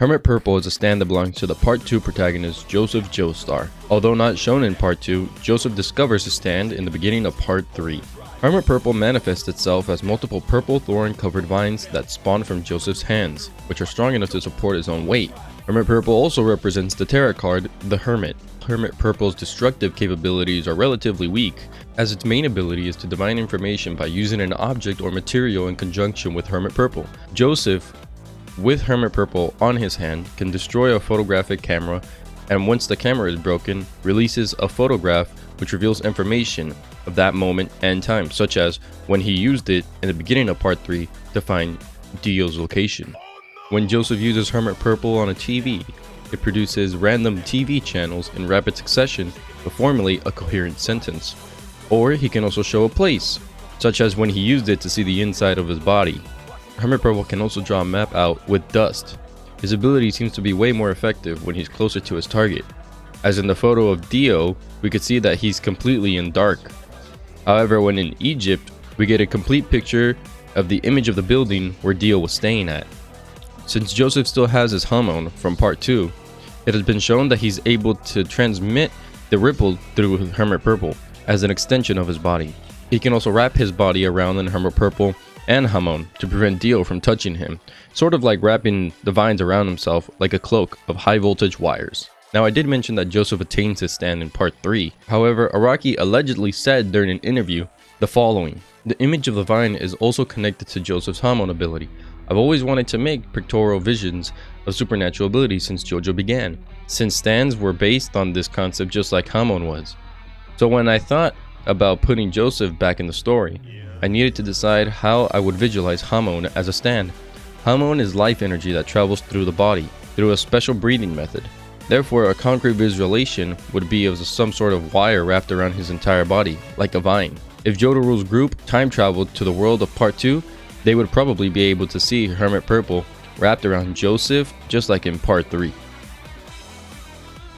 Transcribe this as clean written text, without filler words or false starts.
Hermit Purple is a stand that belongs to the Part 2 protagonist Joseph Joestar. Although not shown in Part 2, Joseph discovers his stand in the beginning of Part 3. Hermit Purple manifests itself as multiple purple thorn-covered vines that spawn from Joseph's hands, which are strong enough to support his own weight. Hermit Purple also represents the tarot card, the Hermit. Hermit Purple's destructive capabilities are relatively weak, as its main ability is to divine information by using an object or material in conjunction with Hermit Purple. Joseph, with Hermit Purple on his hand, can destroy a photographic camera, and once the camera is broken, releases a photograph which reveals information of that moment and time, such as when he used it in the beginning of Part 3 to find Dio's location. When Joseph uses Hermit Purple on a TV, it produces random TV channels in rapid succession to formulate a coherent sentence. Or he can also show a place, such as when he used it to see the inside of his body. Hermit Purple can also draw a map out with dust. His ability seems to be way more effective when he's closer to his target. As in the photo of Dio, we could see that he's completely in dark. However, when in Egypt, we get a complete picture of the image of the building where Dio was staying at. Since Joseph still has his Hamon from Part 2, it has been shown that he's able to transmit the ripple through Hermit Purple as an extension of his body. He can also wrap his body around in Hermit Purple and Hamon to prevent Dio from touching him, sort of like wrapping the vines around himself like a cloak of high voltage wires. Now, I did mention that Joseph attains his stand in Part 3. However, Araki allegedly said during an interview the following: "The image of the vine is also connected to Joseph's Hamon ability. I've always wanted to make pictorial visions of supernatural abilities since JoJo began, since stands were based on this concept just like Hamon was. So when I thought about putting Joseph back in the story, I needed to decide how I would visualize Hamon as a stand. Hamon is life energy that travels through the body, through a special breathing method. Therefore, a concrete visualization would be of some sort of wire wrapped around his entire body, like a vine. If Jotaro's group time traveled to the world of Part 2, they would probably be able to see Hermit Purple wrapped around Joseph just like in Part 3.